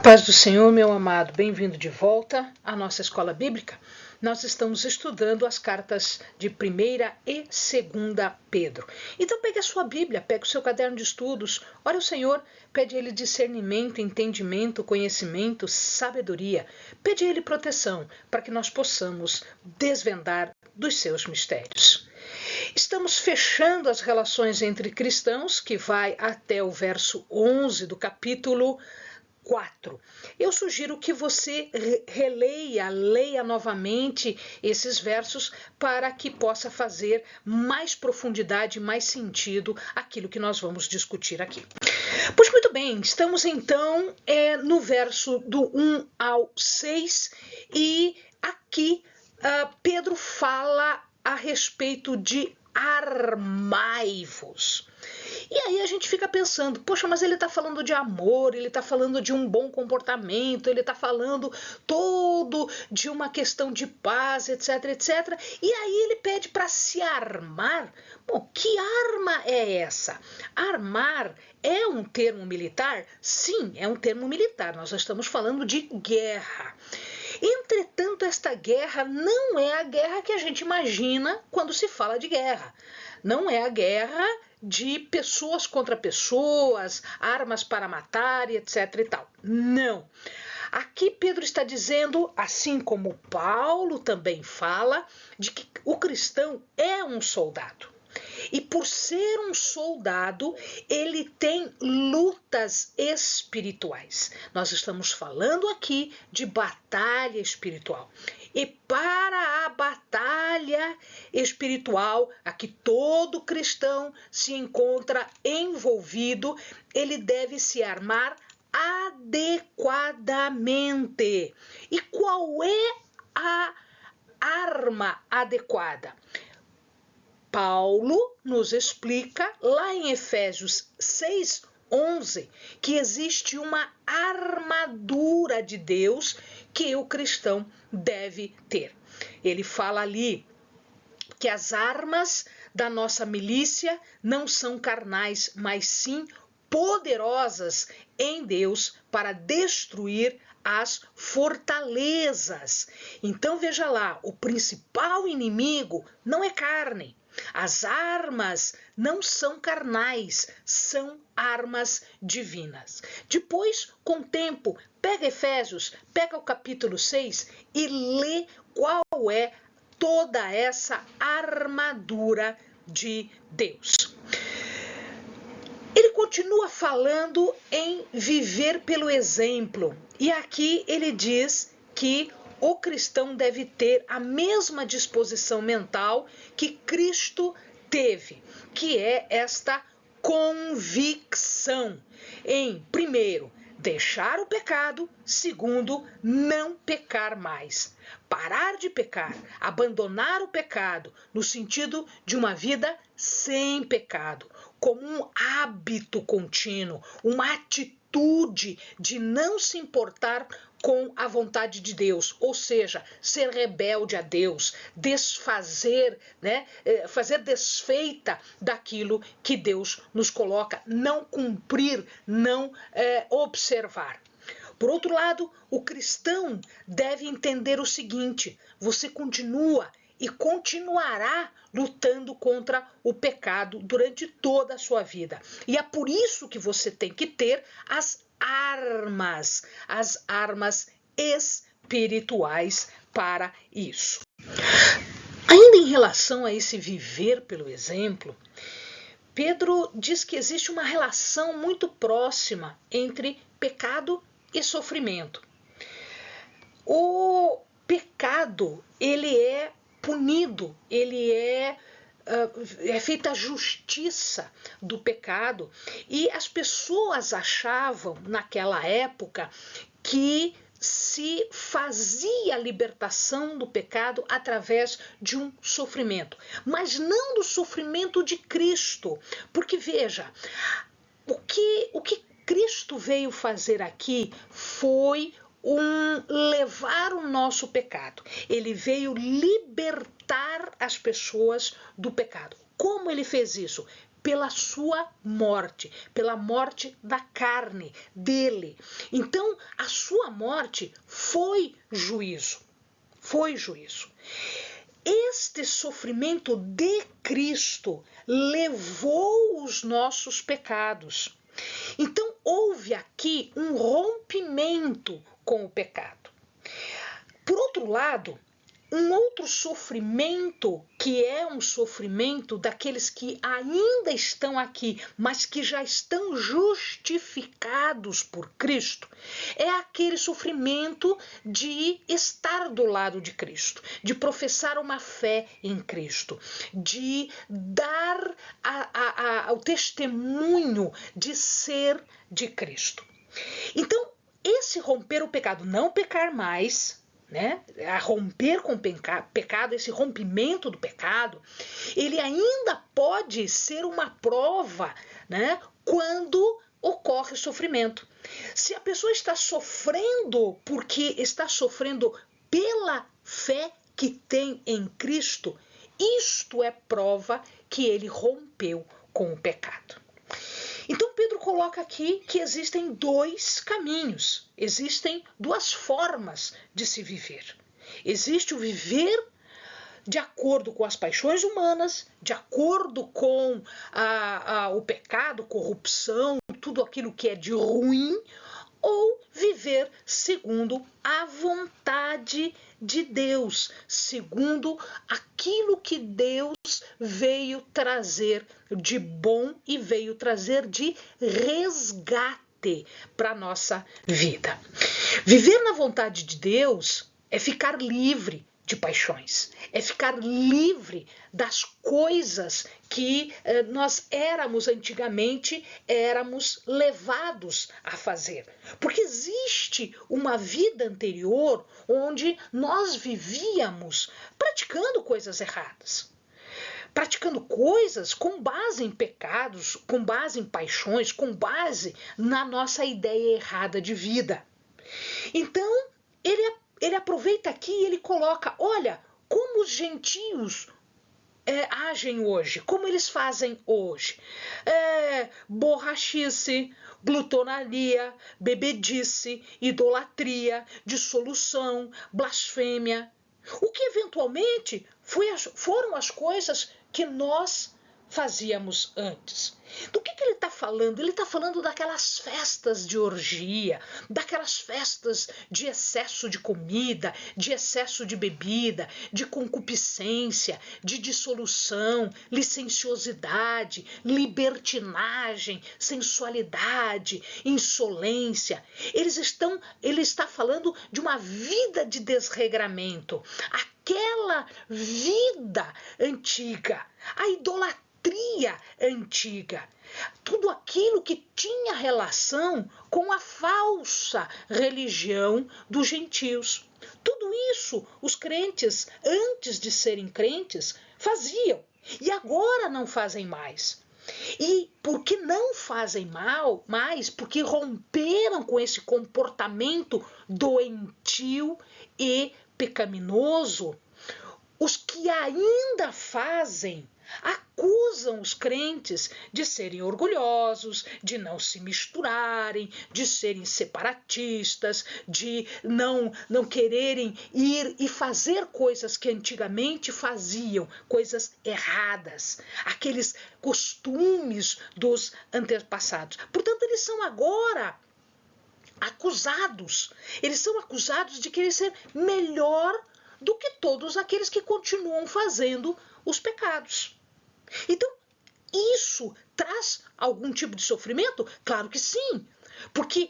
paz do Senhor, meu amado, bem-vindo de volta à nossa escola bíblica. Nós estamos estudando as cartas de 1ª e 2ª Pedro. Então pegue a sua Bíblia, pegue o seu caderno de estudos, ore ao Senhor, pede a Ele discernimento, entendimento, conhecimento, sabedoria. Pede a Ele proteção para que nós possamos desvendar dos seus mistérios. Estamos fechando as relações entre cristãos, que vai até o verso 11 do capítulo 4. Eu sugiro que você leia novamente esses versos para que possa fazer mais profundidade, mais sentido aquilo que nós vamos discutir aqui. Pois muito bem, estamos então no verso do 1 ao 6 e aqui Pedro fala a respeito de armai-vos. E aí a gente fica pensando, poxa, mas ele está falando de amor, ele está falando de um bom comportamento, ele está falando todo de uma questão de paz, etc, etc. E aí ele pede para se armar. Bom, que arma é essa? Armar é um termo militar? Sim, é um termo militar. Nós estamos falando de guerra. Entretanto, esta guerra não é a guerra que a gente imagina quando se fala de guerra. Não é a guerra de pessoas contra pessoas, armas para matar, etc. e tal. Não. Aqui Pedro está dizendo, assim como Paulo também fala, de que o cristão é um soldado. E por ser um soldado, ele tem lutas espirituais. Nós estamos falando aqui de batalha espiritual. E para a batalha espiritual, a que todo cristão se encontra envolvido, ele deve se armar adequadamente. E qual é a arma adequada? Paulo nos explica lá em Efésios 6:11 que existe uma armadura de Deus que o cristão deve ter. Ele fala ali que as armas da nossa milícia não são carnais, mas sim poderosas em Deus para destruir as fortalezas. Então veja lá, o principal inimigo não é carne. As armas não são carnais, são armas divinas. Depois, com o tempo, pega Efésios, pega o capítulo 6 e lê qual é toda essa armadura de Deus. Ele continua falando em viver pelo exemplo. E aqui ele diz que o cristão deve ter a mesma disposição mental que Cristo teve, que é esta convicção em, primeiro, deixar o pecado, segundo, não pecar mais. Parar de pecar, abandonar o pecado, no sentido de uma vida sem pecado, como um hábito contínuo, uma atitude de não se importar com a vontade de Deus, ou seja, ser rebelde a Deus, desfazer, fazer desfeita daquilo que Deus nos coloca, não cumprir, não observar. Por outro lado, o cristão deve entender o seguinte: você continua e continuará lutando contra o pecado durante toda a sua vida. E é por isso que você tem que ter as armas espirituais para isso. Ainda em relação a esse viver pelo exemplo, Pedro diz que existe uma relação muito próxima entre pecado e sofrimento. O pecado, ele é punido, ele é feita a justiça do pecado, e as pessoas achavam naquela época que se fazia a libertação do pecado através de um sofrimento, mas não do sofrimento de Cristo, porque veja, o que Cristo veio fazer aqui foi levar o nosso pecado. Ele veio libertar as pessoas do pecado. Como ele fez isso? pela sua morte, pela morte da carne dele. Então, a sua morte foi juízo. Foi juízo. Este sofrimento de Cristo levou os nossos pecados. Então, houve aqui um rompimento com o pecado. Por outro lado, um outro sofrimento, que é um sofrimento daqueles que ainda estão aqui, mas que já estão justificados por Cristo, é aquele sofrimento de estar do lado de Cristo, de professar uma fé em Cristo, de dar o testemunho de ser de Cristo. Então, esse romper o pecado, não pecar mais, né? A romper com o pecado, esse rompimento do pecado, ele ainda pode ser uma prova, né? Quando ocorre o sofrimento. Se a pessoa está sofrendo porque está sofrendo pela fé que tem em Cristo, isto é prova que ele rompeu com o pecado. Então Pedro coloca aqui que existem dois caminhos, existem duas formas de se viver. Existe o viver de acordo com as paixões humanas, de acordo com o pecado, corrupção, tudo aquilo que é de ruim, ou viver segundo a vontade de Deus, segundo aquilo que Deus veio trazer de bom e veio trazer de resgate para a nossa vida. Viver na vontade de Deus é ficar livre de paixões, é ficar livre das coisas que nós éramos levados a fazer. Porque existe uma vida anterior onde nós vivíamos praticando coisas erradas. Praticando coisas com base em pecados, com base em paixões, com base na nossa ideia errada de vida. Então, ele aproveita aqui e ele coloca, olha, como os gentios agem hoje, como eles fazem hoje. Borrachice, glutonaria, bebedice, idolatria, dissolução, blasfêmia. O que eventualmente foram as coisas que nós fazíamos antes. Do que ele está falando? Ele está falando daquelas festas de orgia, daquelas festas de excesso de comida, de excesso de bebida, de concupiscência, de dissolução, licenciosidade, libertinagem, sensualidade, insolência. Ele está falando de uma vida de desregramento, aquela vida antiga, a idolatria antiga, tudo aquilo que tinha relação com a falsa religião dos gentios. Tudo isso os crentes, antes de serem crentes, faziam e agora não fazem mais. E por que não fazem mais? Porque romperam com esse comportamento doentio e pecaminoso. Os que ainda fazem acusam os crentes de serem orgulhosos, de não se misturarem, de serem separatistas, de não quererem ir e fazer coisas que antigamente faziam, coisas erradas, aqueles costumes dos antepassados. Portanto, eles são agora acusados. Eles são acusados de querer ser melhor do que todos aqueles que continuam fazendo os pecados. Então, isso traz algum tipo de sofrimento? Claro que sim, porque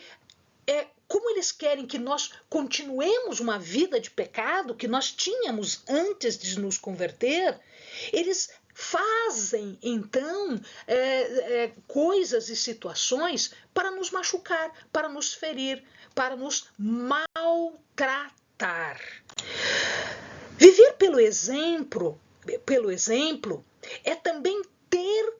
como eles querem que nós continuemos uma vida de pecado que nós tínhamos antes de nos converter, eles fazem, então, coisas e situações para nos machucar, para nos ferir, para nos maltratar. Viver pelo exemplo é também ter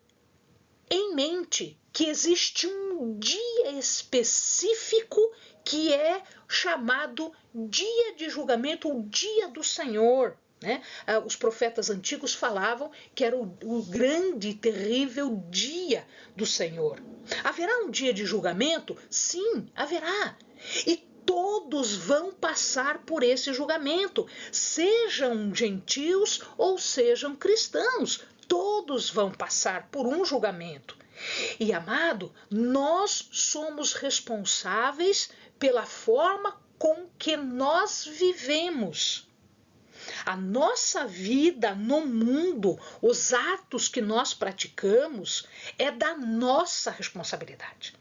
em mente que existe um dia específico que é chamado dia de julgamento, o dia do Senhor. né? Os profetas antigos falavam que era o grande e terrível dia do Senhor. Haverá um dia de julgamento? Sim, haverá. E todos vão passar por esse julgamento, sejam gentios ou sejam cristãos. Todos vão passar por um julgamento. E, amado, nós somos responsáveis pela forma com que nós vivemos. A nossa vida no mundo, os atos que nós praticamos, é da nossa responsabilidade.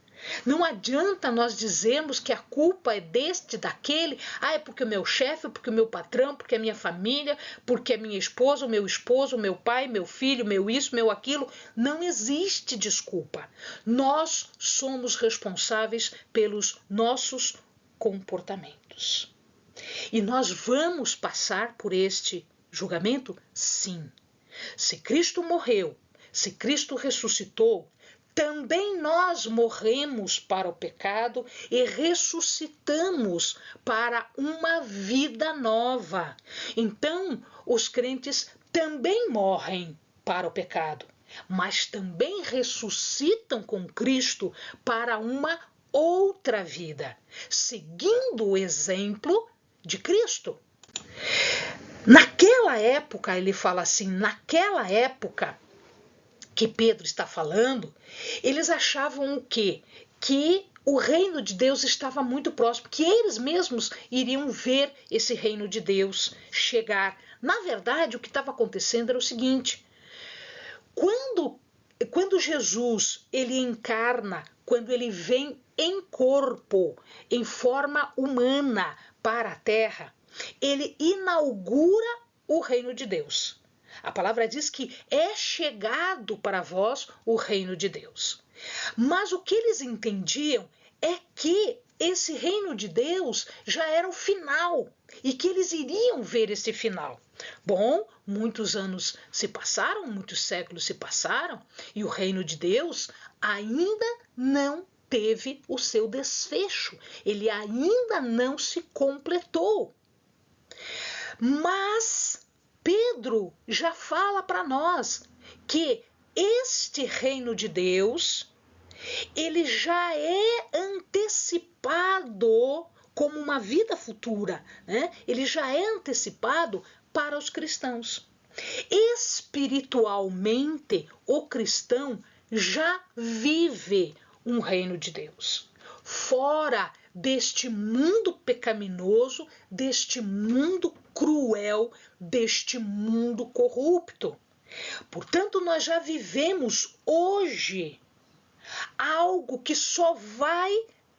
Não adianta nós dizermos que a culpa é deste, daquele, é porque o meu chefe, porque o meu patrão, porque a minha família, porque a minha esposa, o meu pai, meu filho, meu isso, meu aquilo. Não existe desculpa. Nós somos responsáveis pelos nossos comportamentos. E nós vamos passar por este julgamento? Sim. Se Cristo morreu, se Cristo ressuscitou, também nós morremos para o pecado e ressuscitamos para uma vida nova. Então, os crentes também morrem para o pecado, mas também ressuscitam com Cristo para uma outra vida, seguindo o exemplo de Cristo. Naquela época, ele fala assim, naquela época que Pedro está falando, eles achavam o quê? Que o reino de Deus estava muito próximo, que eles mesmos iriam ver esse reino de Deus chegar. Na verdade, o que estava acontecendo era o seguinte: quando Jesus ele encarna, quando ele vem em corpo, em forma humana para a terra, ele inaugura o reino de Deus. A palavra diz que é chegado para vós o reino de Deus. Mas o que eles entendiam é que esse reino de Deus já era o final e que eles iriam ver esse final. Bom, muitos anos se passaram, muitos séculos se passaram e o reino de Deus ainda não teve o seu desfecho. Ele ainda não se completou. Mas Pedro já fala para nós que este reino de Deus, ele já é antecipado como uma vida futura, né? Ele já é antecipado para os cristãos. Espiritualmente, o cristão já vive um reino de Deus. Fora deste mundo pecaminoso, deste mundo cruel, deste mundo corrupto. Portanto, nós já vivemos hoje algo que só vai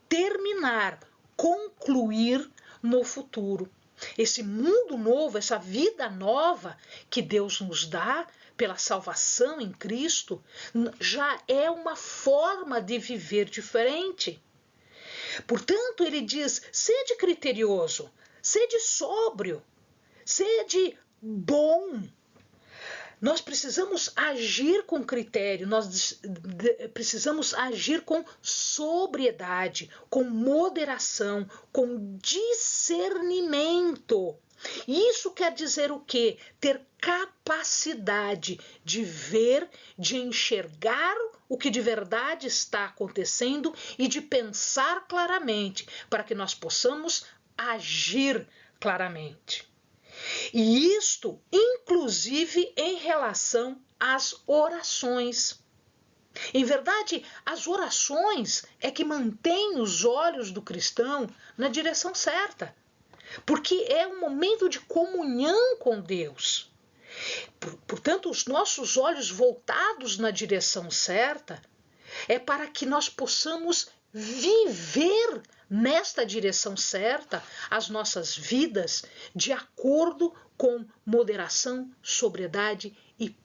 terminar, concluir no futuro. Esse mundo novo, essa vida nova que Deus nos dá pela salvação em Cristo, já é uma forma de viver diferente. Portanto, ele diz, sede criterioso, sede sóbrio, sede bom. Nós precisamos agir com critério, nós precisamos agir com sobriedade, com moderação, com discernimento. Isso quer dizer o quê? Ter capacidade de ver, de enxergar o que de verdade está acontecendo e de pensar claramente, para que nós possamos agir claramente. E isto, inclusive, em relação às orações. Em verdade, as orações é que mantêm os olhos do cristão na direção certa, porque é um momento de comunhão com Deus. Portanto, os nossos olhos voltados na direção certa é para que nós possamos viver nesta direção certa as nossas vidas de acordo com moderação, sobriedade e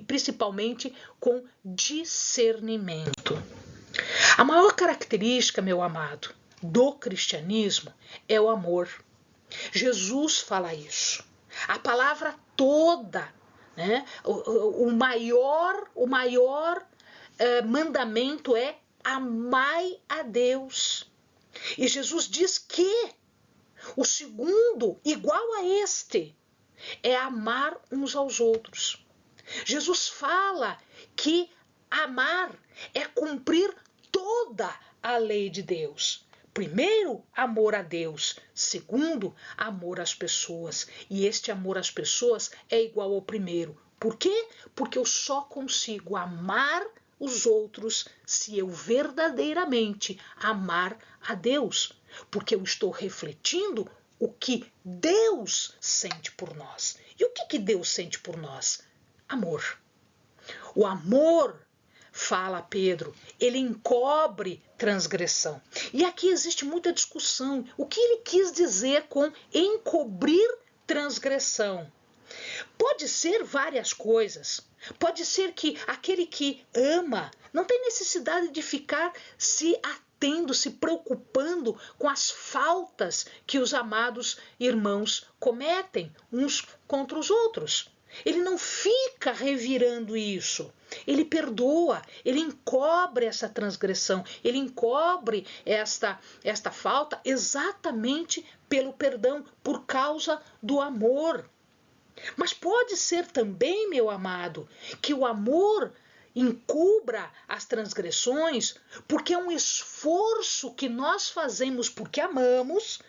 principalmente com discernimento. A maior característica, meu amado, do cristianismo é o amor. Jesus fala isso. A palavra toda, né? O maior mandamento é amai a Deus. E Jesus diz que O segundo, igual a este, é amar uns aos outros. Jesus fala que amar é cumprir toda a lei de Deus. Primeiro, amor a Deus. Segundo, amor às pessoas. E este amor às pessoas é igual ao primeiro. Por quê? Porque eu só consigo amar os outros se eu verdadeiramente amar a Deus. Porque eu estou refletindo o que Deus sente por nós. E o que Deus sente por nós? Amor. O amor, fala Pedro, ele encobre transgressão. E aqui existe muita discussão. O que ele quis dizer com encobrir transgressão? Pode ser várias coisas. Pode ser que aquele que ama não tem necessidade de ficar se atendo, se preocupando com as faltas que os amados irmãos cometem uns contra os outros. Ele não fica revirando isso. Ele perdoa, ele encobre essa transgressão, ele encobre esta falta exatamente pelo perdão, por causa do amor. Mas pode ser também, meu amado, que o amor encubra as transgressões porque é um esforço que nós fazemos porque amamos,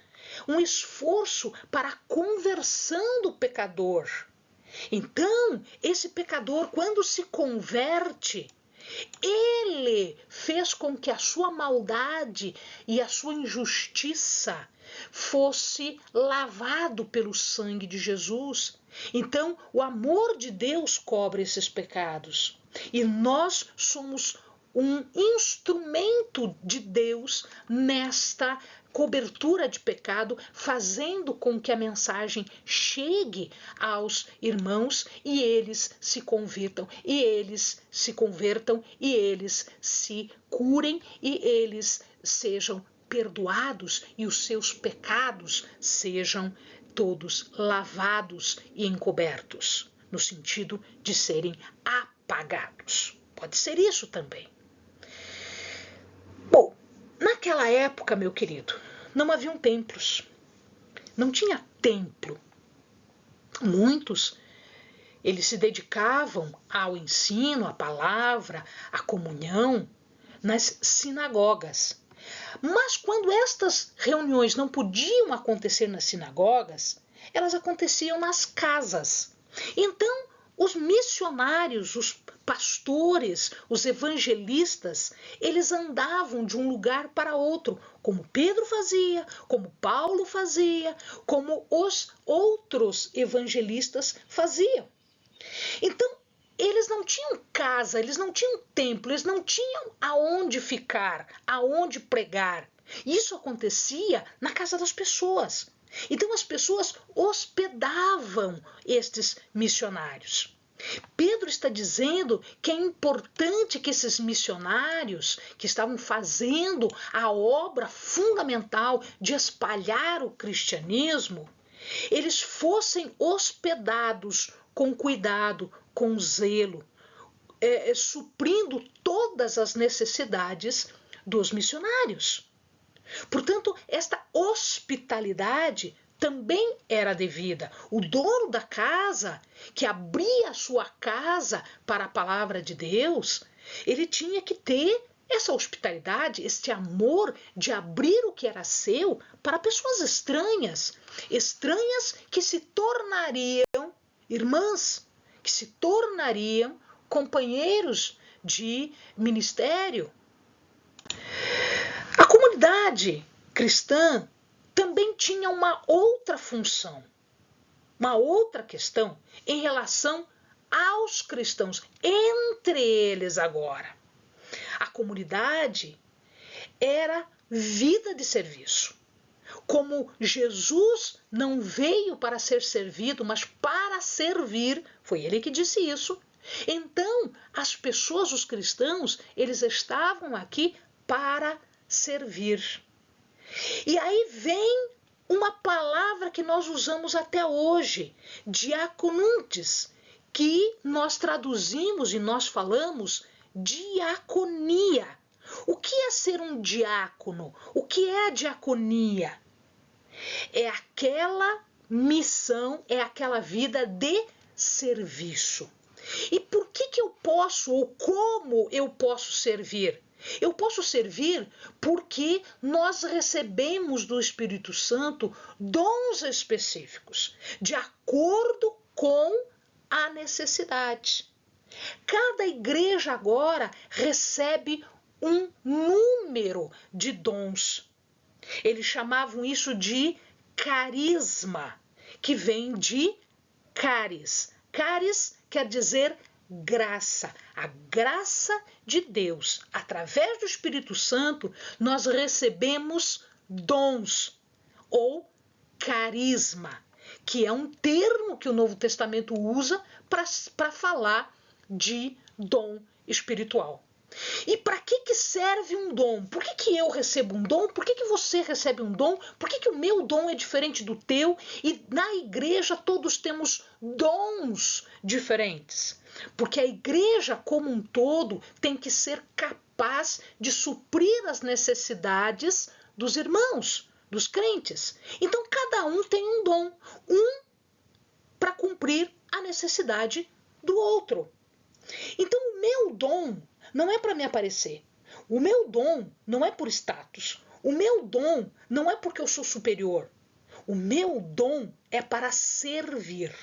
um esforço para a conversão do pecador. Então, esse pecador, quando se converte, ele fez com que a sua maldade e a sua injustiça fosse lavado pelo sangue de Jesus. Então, o amor de Deus cobre esses pecados. E nós somos um instrumento de Deus nesta cobertura de pecado, fazendo com que a mensagem chegue aos irmãos e eles se convertam, e eles se curem, e eles sejam perdoados e os seus pecados sejam todos lavados e encobertos, no sentido de serem apagados. Pode ser isso também. Bom, naquela época, meu querido, não haviam templos. Não tinha templo. Muitos, eles se dedicavam ao ensino, à palavra, à comunhão nas sinagogas. Mas quando estas reuniões não podiam acontecer nas sinagogas, elas aconteciam nas casas. Então, os missionários, os pastores, os evangelistas, eles andavam de um lugar para outro, como Pedro fazia, como Paulo fazia, como os outros evangelistas faziam. Então, eles não tinham casa, eles não tinham templo, eles não tinham aonde ficar, aonde pregar. Isso acontecia na casa das pessoas. Então as pessoas hospedavam estes missionários. Pedro está dizendo que é importante que esses missionários que estavam fazendo a obra fundamental de espalhar o cristianismo, eles fossem hospedados com cuidado, com zelo, suprindo todas as necessidades dos missionários. Portanto, esta hospitalidade também era devida. O dono da casa, que abria a sua casa para a palavra de Deus, ele tinha que ter essa hospitalidade, este amor de abrir o que era seu para pessoas estranhas, estranhas que se tornariam irmãs, que se tornariam companheiros de ministério. A comunidade cristã também tinha uma outra função, uma outra questão em relação aos cristãos, entre eles agora. A comunidade era vida de serviço. Como Jesus não veio para ser servido, mas para servir, foi ele que disse isso. Então, as pessoas, os cristãos, eles estavam aqui para servir. E aí vem uma palavra que nós usamos até hoje, diaconuntes, que nós traduzimos e nós falamos diaconia. O que é ser um diácono? O que é a diaconia? É aquela missão, é aquela vida de serviço. E por que eu posso, ou como eu posso servir? Eu posso servir porque nós recebemos do Espírito Santo dons específicos, de acordo com a necessidade. Cada igreja agora recebe um número de dons. Eles chamavam isso de carisma, que vem de caris. Caris quer dizer graça. A graça de Deus. Através do Espírito Santo, nós recebemos dons ou carisma, que é um termo que o Novo Testamento usa para falar de dom espiritual. E para que serve um dom? Por que eu recebo um dom? Por que você recebe um dom? Por que o meu dom é diferente do teu? E na igreja todos temos dons diferentes. Porque a igreja como um todo tem que ser capaz de suprir as necessidades dos irmãos, dos crentes. Então cada um tem um dom, um para cumprir a necessidade do outro. Então o meu dom não é para me aparecer. O meu dom não é por status. O meu dom não é porque eu sou superior. O meu dom é para servir.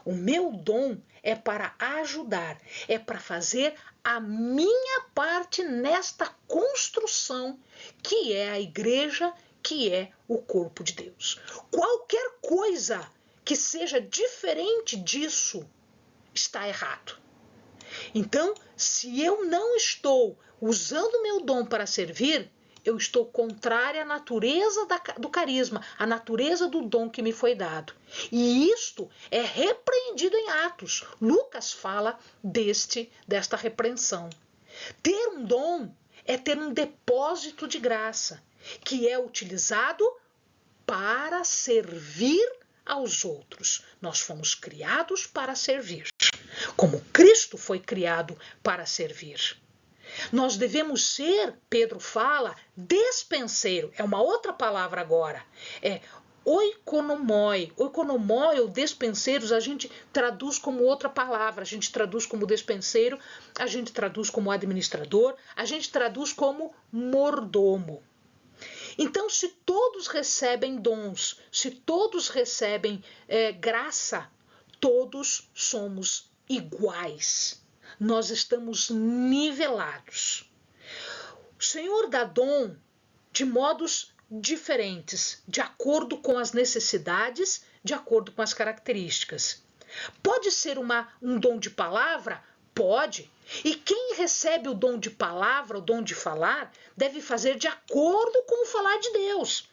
O meu dom é para ajudar, é para fazer a minha parte nesta construção que é a igreja, que é o corpo de Deus. Qualquer coisa que seja diferente disso está errado. Então, se eu não estou usando meu dom para servir, eu estou contrária à natureza do carisma, à natureza do dom que me foi dado. E isto é repreendido em Atos. Lucas fala desta repreensão. Ter um dom é ter um depósito de graça, que é utilizado para servir aos outros. Nós fomos criados para servir, como Cristo foi criado para servir. Nós devemos ser, Pedro fala, despenseiro. É uma outra palavra agora. É oikonomoi. Oikonomoi ou despenseiros a gente traduz como outra palavra. A gente traduz como despenseiro, a gente traduz como administrador, a gente traduz como mordomo. Então, se todos recebem dons, se todos recebem graça, todos somos iguais. Nós estamos nivelados. O Senhor dá dom de modos diferentes, de acordo com as necessidades, de acordo com as características. Pode ser um dom de palavra? Pode. E quem recebe o dom de palavra, o dom de falar, deve fazer de acordo com o falar de Deus.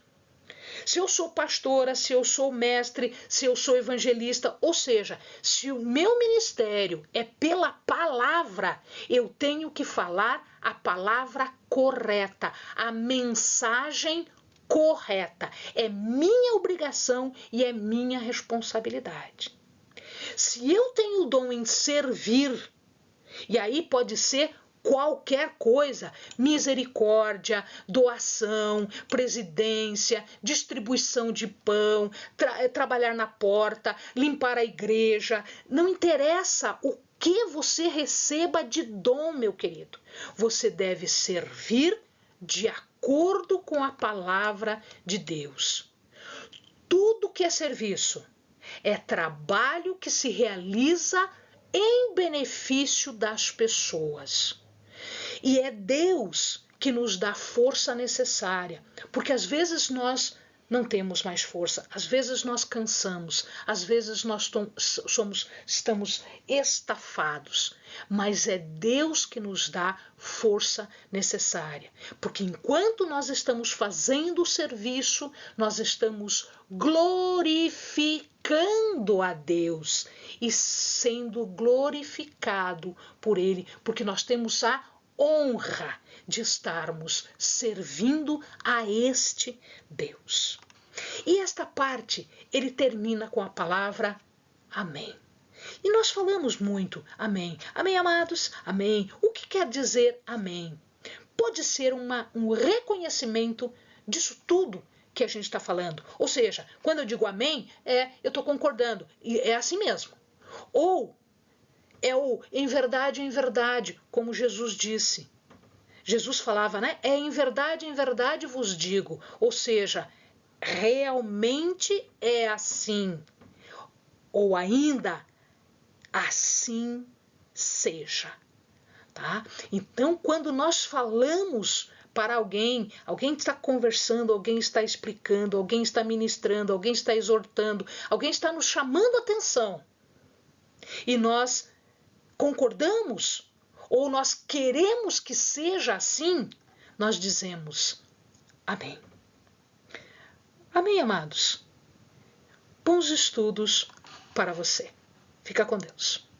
Se eu sou pastora, se eu sou mestre, se eu sou evangelista, ou seja, se o meu ministério é pela palavra, eu tenho que falar a palavra correta, a mensagem correta. É minha obrigação e é minha responsabilidade. Se eu tenho o dom em servir, e aí pode ser qualquer coisa, misericórdia, doação, presidência, distribuição de pão, trabalhar na porta, limpar a igreja, não interessa o que você receba de dom, meu querido. Você deve servir de acordo com a palavra de Deus. Tudo que é serviço é trabalho que se realiza em benefício das pessoas. E é Deus que nos dá a força necessária, porque às vezes nós não temos mais força, às vezes nós cansamos, às vezes nós estamos estafados, mas é Deus que nos dá força necessária, porque enquanto nós estamos fazendo o serviço, nós estamos glorificando a Deus e sendo glorificado por Ele, porque nós temos a honra de estarmos servindo a este Deus. E esta parte, ele termina com a palavra amém. E nós falamos muito amém. Amém, amados? Amém. O que quer dizer amém? Pode ser um reconhecimento disso tudo que a gente está falando. Ou seja, quando eu digo amém, eu estou concordando. E é assim mesmo. Ou é o em verdade, como Jesus disse. Jesus falava, né? É em verdade vos digo. Ou seja, realmente é assim. Ou ainda, assim seja. Tá? Então, quando nós falamos para alguém está conversando, alguém está explicando, alguém está ministrando, alguém está exortando, alguém está nos chamando a atenção, e nós concordamos, ou nós queremos que seja assim, nós dizemos amém. Amém, amados? Bons estudos para você. Fica com Deus.